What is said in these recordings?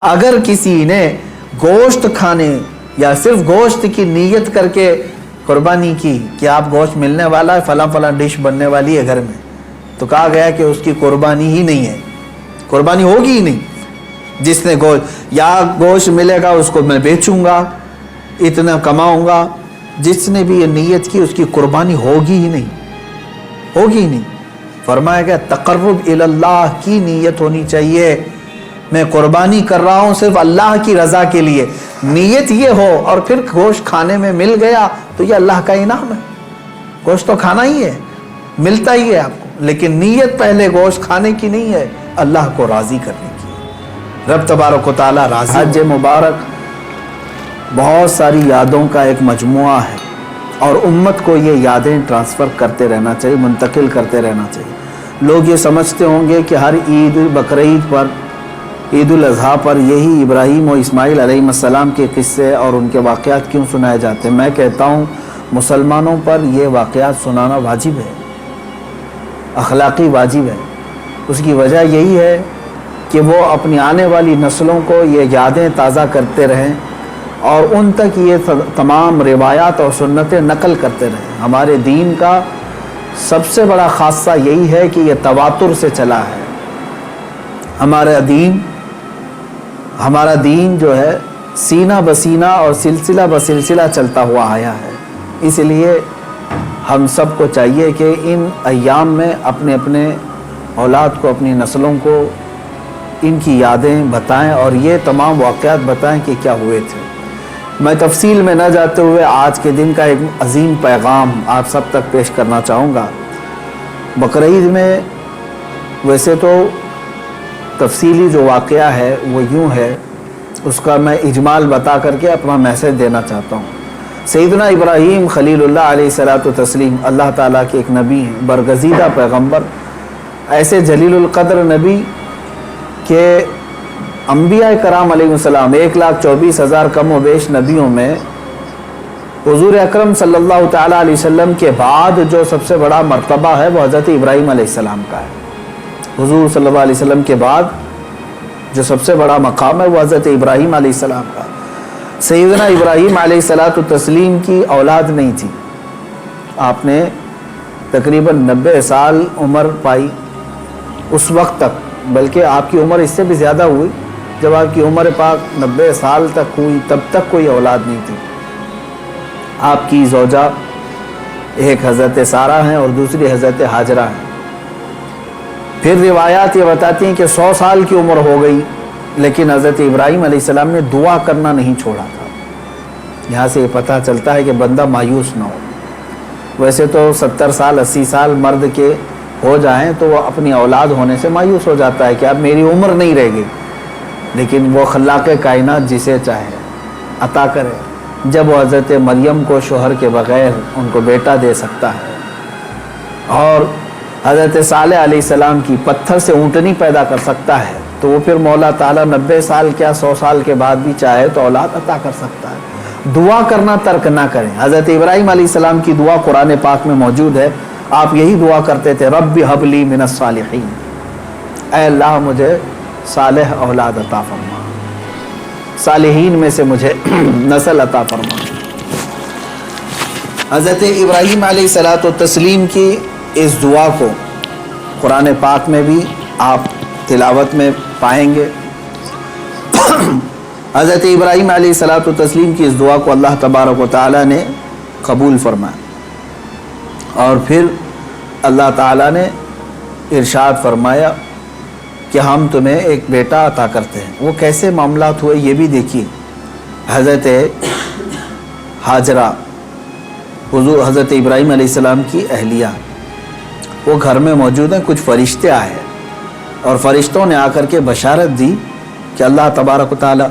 اگر کسی نے گوشت کھانے یا صرف گوشت کی نیت کر کے قربانی کی کہ آپ گوشت ملنے والا ہے، فلاں فلاں ڈش بننے والی ہے گھر میں، تو کہا گیا کہ اس کی قربانی ہی نہیں ہے، قربانی ہوگی ہی نہیں۔ جس نے گوشت ملے گا اس کو میں بیچوں گا، اتنا کماؤں گا، جس نے بھی یہ نیت کی اس کی قربانی ہوگی ہی نہیں، ہوگی ہی نہیں۔ فرمایا گیا تقرب اللہ کی نیت ہونی چاہیے، میں قربانی کر رہا ہوں صرف اللہ کی رضا کے لیے، نیت یہ ہو، اور پھر گوشت کھانے میں مل گیا تو یہ اللہ کا انعام ہے۔ گوشت تو کھانا ہی ہے، ملتا ہی ہے آپ کو، لیکن نیت پہلے گوشت کھانے کی نہیں ہے، اللہ کو راضی کرنے کی۔ رب تبارک و تعالی راضی۔ حج مبارک بہت ساری یادوں کا ایک مجموعہ ہے، اور امت کو یہ یادیں ٹرانسفر کرتے رہنا چاہیے، منتقل کرتے رہنا چاہیے۔ لوگ یہ سمجھتے ہوں گے کہ ہر عید، بقرعید پر، عید الاضحیٰ پر یہی ابراہیم و اسماعیل علیہ السلام کے قصے اور ان کے واقعات کیوں سنائے جاتے ہیں؟ میں کہتا ہوں مسلمانوں پر یہ واقعات سنانا واجب ہے، اخلاقی واجب ہے۔ اس کی وجہ یہی ہے کہ وہ اپنی آنے والی نسلوں کو یہ یادیں تازہ کرتے رہیں اور ان تک یہ تمام روایات اور سنتیں نقل کرتے رہیں۔ ہمارے دین کا سب سے بڑا خاصہ یہی ہے کہ یہ تواتر سے چلا ہے۔ ہمارا دین جو ہے سینہ بسینہ اور سلسلہ بسلسلہ چلتا ہوا آیا ہے۔ اس لیے ہم سب کو چاہیے کہ ان ایام میں اپنے اپنے اولاد کو، اپنی نسلوں کو ان کی یادیں بتائیں اور یہ تمام واقعات بتائیں کہ کیا ہوئے تھے۔ میں تفصیل میں نہ جاتے ہوئے آج کے دن کا ایک عظیم پیغام آپ سب تک پیش کرنا چاہوں گا۔ بقرعید میں ویسے تو تفصیلی جو واقعہ ہے وہ یوں ہے، اس کا میں اجمال بتا کر کے اپنا میسج دینا چاہتا ہوں۔ سیدنا ابراہیم خلیل اللہ علیہ الصلوۃ والتسلیم اللہ تعالیٰ کے ایک نبی ہیں، برگزیدہ پیغمبر، ایسے جلیل القدر نبی کہ انبیاء کرام علیہ السلام 1,24,000 کم و بیش نبیوں میں حضور اکرم صلی اللہ تعالیٰ علیہ وسلم کے بعد جو سب سے بڑا مرتبہ ہے وہ حضرت ابراہیم علیہ السلام کا ہے۔ حضور صلی اللہ علیہ وسلم کے بعد جو سب سے بڑا مقام ہے وہ حضرت ابراہیم علیہ السلام کا۔ سیدنا ابراہیم علیہ الصلوۃ والتسلیم کی اولاد نہیں تھی، آپ نے تقریباً 90 سال عمر پائی اس وقت تک، بلکہ آپ کی عمر اس سے بھی زیادہ ہوئی۔ جب آپ کی عمر پاک 90 سال تک ہوئی تب تک کوئی اولاد نہیں تھی۔ آپ کی زوجہ ایک حضرت سارہ ہیں اور دوسری حضرت ہاجرہ ہیں۔ پھر روایات یہ بتاتی ہیں کہ 100 سال کی عمر ہو گئی، لیکن حضرت ابراہیم علیہ السلام نے دعا کرنا نہیں چھوڑا تھا۔ یہاں سے یہ پتہ چلتا ہے کہ بندہ مایوس نہ ہو۔ ویسے تو 70 سال 80 سال مرد کے ہو جائیں تو وہ اپنی اولاد ہونے سے مایوس ہو جاتا ہے کہ اب میری عمر نہیں رہ گئی، لیکن وہ خلاق کائنات جسے چاہے عطا کرے۔ جب وہ حضرت مریم کو شوہر کے بغیر ان کو بیٹا دے سکتا ہے، اور حضرت صالح علیہ السلام کی پتھر سے اونٹنی پیدا کر سکتا ہے، تو وہ پھر مولا تعالیٰ 90 سال کیا 100 سال کے بعد بھی چاہے تو اولاد عطا کر سکتا ہے۔ دعا کرنا ترک نہ کریں۔ حضرت ابراہیم علیہ السلام کی دعا قرآن پاک میں موجود ہے، آپ یہی دعا کرتے تھے، رب ہب لی من الصالحین، اے اللہ مجھے صالح اولاد عطا فرما، صالحین میں سے مجھے نسل عطا فرما۔ حضرت ابراہیم علیہ الصلوۃ والتسلیم کی اس دعا کو قرآن پاک میں بھی آپ تلاوت میں پائیں گے۔ حضرت ابراہیم علیہ الصلوۃ والتسلیم کی اس دعا کو اللہ تبارک و تعالیٰ نے قبول فرمایا، اور پھر اللہ تعالیٰ نے ارشاد فرمایا کہ ہم تمہیں ایک بیٹا عطا کرتے ہیں۔ وہ کیسے معاملات ہوئے یہ بھی دیکھیے۔ حضرت ہاجرہ حضور حضرت ابراہیم علیہ السلام کی اہلیہ، وہ گھر میں موجود ہیں، کچھ فرشتے آئے اور فرشتوں نے آ کر کے بشارت دی کہ اللہ تبارک و تعالیٰ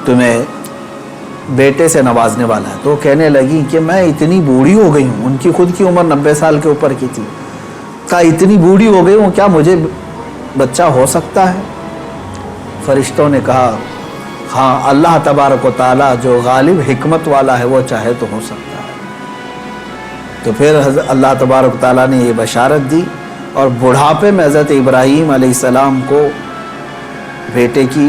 تمہیں بیٹے سے نوازنے والا ہے۔ تو وہ کہنے لگی کہ میں اتنی بوڑھی ہو گئی ہوں، ان کی خود کی عمر 90 سال کے اوپر کی تھی، کہا اتنی بوڑھی ہو گئی ہوں، کیا مجھے بچہ ہو سکتا ہے؟ فرشتوں نے کہا ہاں، اللہ تبارک و تعالیٰ جو غالب حکمت والا ہے وہ چاہے تو ہو سکتا ہے۔ تو پھر اللہ تبارک و تعالیٰ نے یہ بشارت دی، اور بڑھاپے میں حضرت ابراہیم علیہ السلام کو بیٹے کی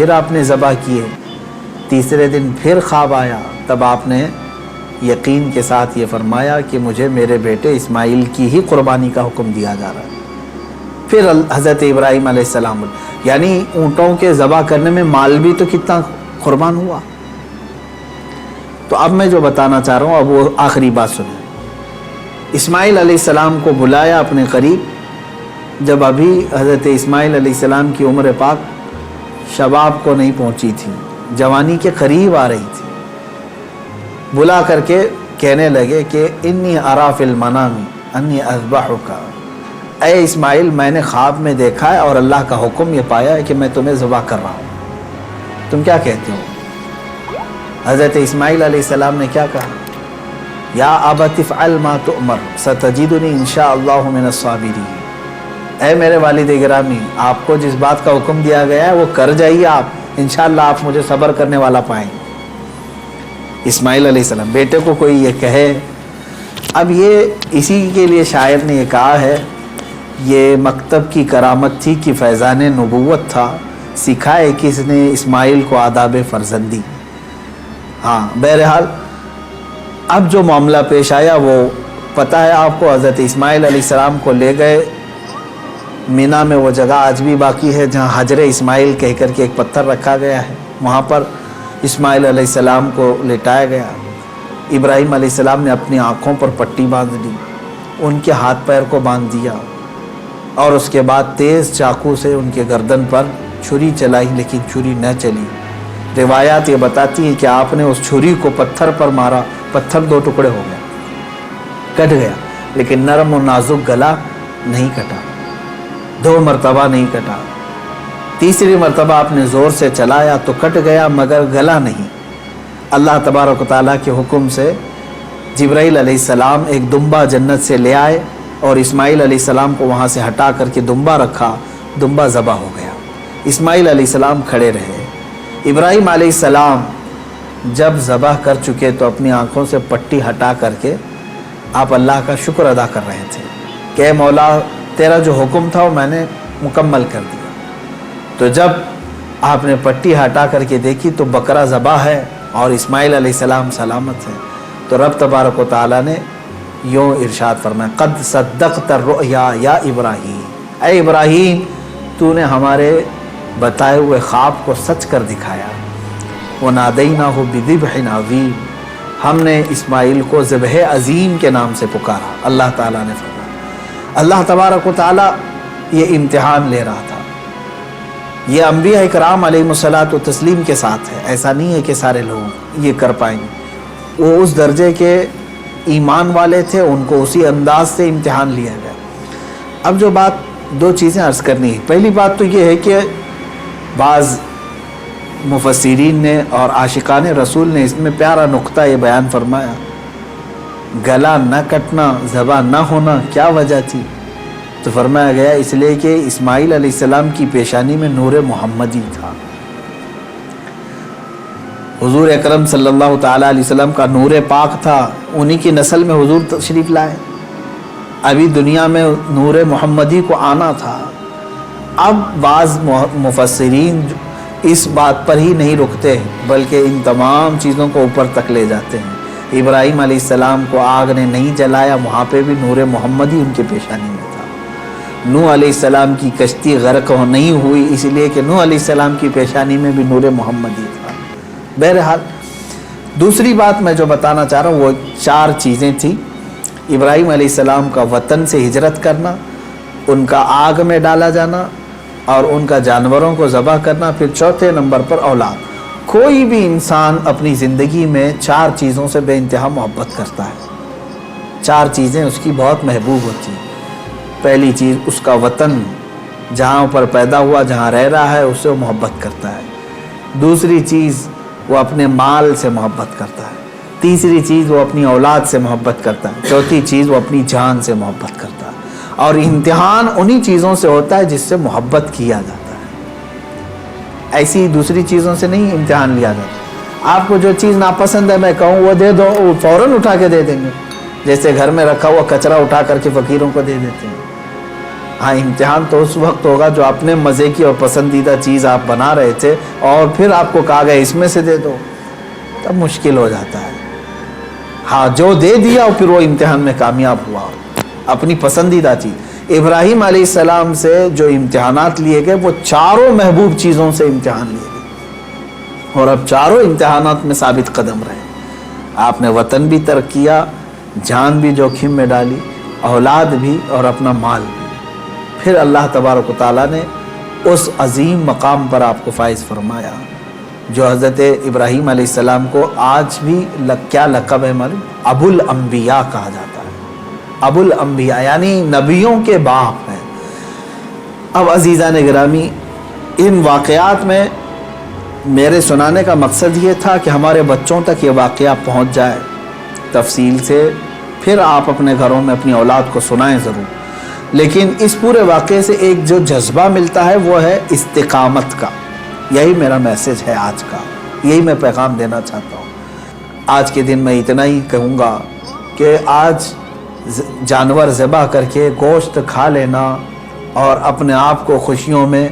پھر آپ نے ذبح کیے، تیسرے دن پھر خواب آیا، تب آپ نے یقین کے ساتھ یہ فرمایا کہ مجھے میرے بیٹے اسماعیل کی ہی قربانی کا حکم دیا جا رہا ہے۔ پھر حضرت ابراہیم علیہ السلام، یعنی اونٹوں کے ذبح کرنے میں مال بھی تو کتنا قربان ہوا۔ تو اب میں جو بتانا چاہ رہا ہوں اب وہ آخری بات سنیں۔ اسماعیل علیہ السلام کو بلایا اپنے قریب، جب ابھی حضرت اسماعیل علیہ السلام کی عمر پاک شباب کو نہیں پہنچی تھی، جوانی کے قریب آ رہی تھی، بلا کر کے کہنے لگے کہ انی ارا فی المنام انی اذبحک، اے اسماعیل میں نے خواب میں دیکھا ہے اور اللہ کا حکم یہ پایا ہے کہ میں تمہیں ذبح کر رہا ہوں، تم کیا کہتے ہو؟ حضرت اسماعیل علیہ السلام نے کیا کہا؟ یا ابت افعل ما تؤمر ستجدنی انشاءاللہ من الصابرین، اے میرے والد گرامی آپ کو جس بات کا حکم دیا گیا ہے وہ کر جائیے، آپ انشاءاللہ آپ مجھے صبر کرنے والا پائیں گے۔ اسماعیل علیہ السلام، بیٹے کو کوئی یہ کہے، اب یہ اسی کے لیے شاعر نے یہ کہا ہے، یہ مکتب کی کرامت تھی کہ فیضان نبوت تھا، سکھائے کس نے اسماعیل کو آداب فرزندی۔ ہاں بہرحال اب جو معاملہ پیش آیا وہ پتہ ہے آپ کو، حضرت اسماعیل علیہ السلام کو لے گئے مینا میں، وہ جگہ آج بھی باقی ہے جہاں حجر اسماعیل کہہ کر کے ایک پتھر رکھا گیا ہے، وہاں پر اسماعیل علیہ السلام کو لٹایا گیا۔ ابراہیم علیہ السلام نے اپنی آنکھوں پر پٹی باندھ دی، ان کے ہاتھ پیر کو باندھ دیا، اور اس کے بعد تیز چاقو سے ان کے گردن پر چھری چلائی، لیکن چھری نہ چلی۔ روایات یہ بتاتی ہیں کہ آپ نے اس چھری کو پتھر پر مارا، پتھر دو ٹکڑے ہو گیا، کٹ گیا، لیکن نرم و نازک گلا نہیں کٹا، 2 مرتبہ نہیں کٹا، تیسری مرتبہ آپ نے زور سے چلایا تو کٹ گیا مگر گلا نہیں۔ اللہ تبارک و تعالیٰ کے حکم سے جبرائیل علیہ السلام ایک دمبا جنت سے لے آئے اور اسماعیل علیہ السلام کو وہاں سے ہٹا کر کے دمبا رکھا، دمبا ذبح ہو گیا، اسماعیل علیہ السلام کھڑے رہے۔ ابراہیم علیہ السلام جب ذبح کر چکے تو اپنی آنکھوں سے پٹی ہٹا کر کے آپ اللہ کا شکر ادا کر رہے تھے کہ اے مولا تیرا جو حکم تھا وہ میں نے مکمل کر دیا۔ تو جب آپ نے پٹی ہٹا کر کے دیکھی تو بکرا ذبح ہے اور اسماعیل علیہ السلام سلامت ہے، تو رب تبارک و تعالیٰ نے یوں ارشاد فرمایا، قد صدقت الرؤیا یا ابراہیم، اے ابراہیم تو نے ہمارے بتائے ہوئے خواب کو سچ کر دکھایا۔ وَنَادَيْنَاهُ بِذِبْحٍ عَظِيمٍ، ہم نے اسماعیل کو ذبح عظیم کے نام سے پکارا۔ اللہ تعالیٰ نے فرمایا، اللہ تبارک و تعالیٰ یہ امتحان لے رہا تھا، یہ انبیاء اکرام علیہ الصلاۃ والتسلیم کے ساتھ ہے، ایسا نہیں ہے کہ سارے لوگ یہ کر پائیں گے، وہ اس درجے کے ایمان والے تھے، ان کو اسی انداز سے امتحان لیا گیا۔ اب جو بات 2 چیزیں عرض کرنی ہے، پہلی بات تو یہ ہے کہ بعض مفسرین نے اور عاشقان رسول نے اس میں پیارا نقطہ یہ بیان فرمایا، گلا نہ کٹنا، ذبح نہ ہونا کیا وجہ تھی؟ تو فرمایا گیا اس لیے کہ اسماعیل علیہ السلام کی پیشانی میں نور محمدی تھا، حضور اکرم صلی اللہ تعالیٰ علیہ وسلم کا نور پاک تھا، انہی کی نسل میں حضور تشریف لائے، ابھی دنیا میں نور محمدی کو آنا تھا۔ اب بعض مفسرین اس بات پر ہی نہیں رکتے بلکہ ان تمام چیزوں کو اوپر تک لے جاتے ہیں۔ ابراہیم علیہ السلام کو آگ نے نہیں جلایا، وہاں پہ بھی نور محمدی ان کے پیشانی میں تھا۔ نوح علیہ السلام کی کشتی غرق نہیں ہوئی اس لیے کہ نوح علیہ السلام کی پیشانی میں بھی نور محمدی تھا۔ بہرحال دوسری بات میں جو بتانا چاہ رہا ہوں وہ 4 چیزیں تھیں، ابراہیم علیہ السلام کا وطن سے ہجرت کرنا، ان کا آگ میں ڈالا جانا اور ان کا جانوروں کو ذبح کرنا، پھر چوتھے نمبر پر اولاد۔ کوئی بھی انسان اپنی زندگی میں 4 چیزوں سے بے انتہا محبت کرتا ہے، 4 چیزیں اس کی بہت محبوب ہوتی ہیں۔ پہلی چیز اس کا وطن، جہاں پر پیدا ہوا، جہاں رہ رہا ہے، اس سے وہ محبت کرتا ہے۔ دوسری چیز وہ اپنے مال سے محبت کرتا ہے۔ تیسری چیز وہ اپنی اولاد سے محبت کرتا ہے۔ چوتھی چیز وہ اپنی جان سے محبت کرتا ہے۔ اور امتحان انہی چیزوں سے ہوتا ہے جس سے محبت کیا جاتا ہے، ایسی دوسری چیزوں سے نہیں امتحان لیا جاتا۔ آپ کو جو چیز ناپسند ہے میں کہوں وہ دے دو، وہ فوراً اٹھا کے دے دیں گے، جیسے گھر میں رکھا ہوا کچرا اٹھا کر کے فقیروں کو دے دیتے ہیں۔ ہاں امتحان تو اس وقت ہوگا جو اپنے مزے کی اور پسندیدہ چیز آپ بنا رہے تھے اور پھر آپ کو کہا گیا اس میں سے دے دو، تب مشکل ہو جاتا ہے۔ ہاں جو دے دیا اور پھر وہ امتحان میں کامیاب ہوا، اپنی پسندیدہ چیز۔ ابراہیم علیہ السلام سے جو امتحانات لیے گئے وہ چاروں محبوب چیزوں سے امتحان لیے گئے، اور اب چاروں امتحانات میں ثابت قدم رہے۔ آپ نے وطن بھی ترک کیا، جان بھی جوخم میں ڈالی، اولاد بھی اور اپنا مال بھی، پھر اللہ تبارک و تعالیٰ نے اس عظیم مقام پر آپ کو فائز فرمایا جو حضرت ابراہیم علیہ السلام کو آج بھی کیا لقب ہے معلوم؟ ابو الانبیاء کہا جاتا ہے۔ ابو الانبیاء یعنی نبیوں کے باپ ہیں۔ اب عزیزان گرامی، ان واقعات میں میرے سنانے کا مقصد یہ تھا کہ ہمارے بچوں تک یہ واقعہ پہنچ جائے تفصیل سے، پھر آپ اپنے گھروں میں اپنی اولاد کو سنائیں ضرور۔ لیکن اس پورے واقعے سے ایک جو جذبہ ملتا ہے وہ ہے استقامت کا۔ یہی میرا میسج ہے آج کا، یہی میں پیغام دینا چاہتا ہوں۔ آج کے دن میں اتنا ہی کہوں گا کہ آج جانور ذبح کر کے گوشت کھا لینا اور اپنے آپ کو خوشیوں میں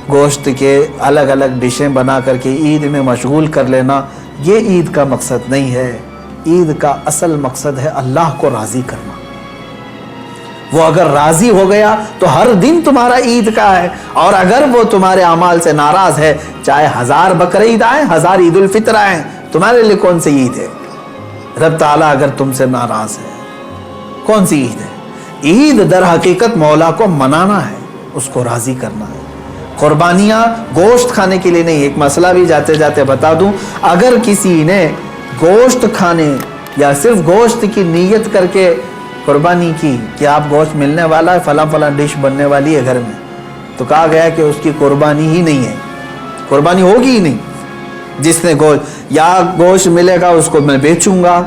گوشت کے الگ الگ ڈشیں بنا کر کے عید میں مشغول کر لینا، یہ عید کا مقصد نہیں ہے۔ عید کا اصل مقصد ہے اللہ کو راضی کرنا۔ وہ اگر راضی ہو گیا تو ہر دن تمہارا عید کا ہے، اور اگر وہ تمہارے اعمال سے ناراض ہے، چاہے 1000 بقرعید آئیں، 1000 عید الفطر آئیں، تمہارے لیے کون سی عید ہے؟ رب تعالیٰ اگر تم سے ناراض ہے، کون سی عید ہے؟ عید در حقیقت مولا کو منانا ہے، اس کو راضی کرنا ہے۔ قربانیاں گوشت کھانے کے لیے نہیں۔ ایک مسئلہ بھی جاتے جاتے بتا دوں، اگر کسی نے گوشت کھانے یا صرف گوشت کی نیت کر کے قربانی کی کہ آپ گوشت ملنے والا ہے، فلاں فلاں ڈش بننے والی ہے گھر میں، تو کہا گیا کہ اس کی قربانی ہی نہیں ہے، قربانی ہوگی ہی نہیں۔ جس نے گوشت ملے گا اس کو میں بیچوں گا،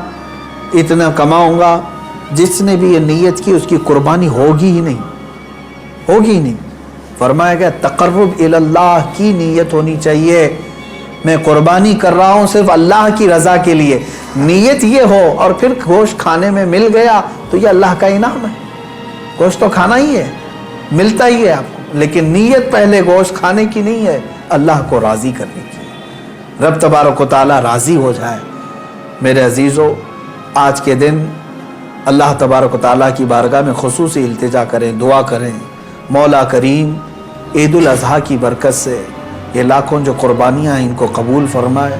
اتنا کماؤں گا، جس نے بھی یہ نیت کی اس کی قربانی ہوگی ہی نہیں، ہوگی ہی نہیں۔ فرمایا گیا تقرب اللہ کی نیت ہونی چاہیے، میں قربانی کر رہا ہوں صرف اللہ کی رضا کے لیے، نیت یہ ہو، اور پھر گوشت کھانے میں مل گیا تو یہ اللہ کا انعام ہے۔ گوشت تو کھانا ہی ہے، ملتا ہی ہے آپ کو، لیکن نیت پہلے گوشت کھانے کی نہیں ہے، اللہ کو راضی کرنے کی۔ رب تبارک و تعالیٰ راضی ہو جائے۔ میرے عزیزو، آج کے دن اللہ تبارک و تعالیٰ کی بارگاہ میں خصوصی التجا کریں، دعا کریں، مولا کریم عید الاضحیٰ کی برکت سے یہ لاکھوں جو قربانیاں ہیں ان کو قبول فرمائے۔